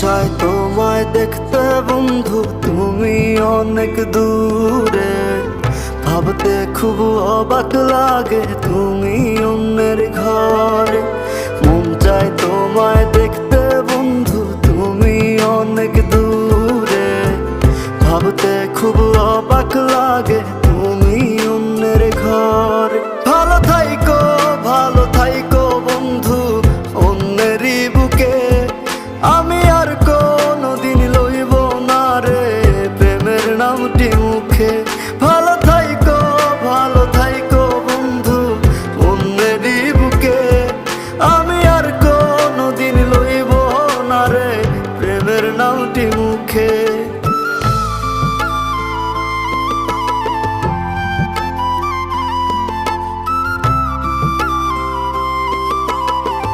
চায় তোমায় দেখতে বন্ধু, তুমি অনেক দূরে। ভাবতে খুব অবাক লাগে তুমি অন্যের ঘরে। মন চায় তোমায় দেখতে বন্ধু, তুমি অনেক দূরে। ভাবতে খুব অবাক লাগে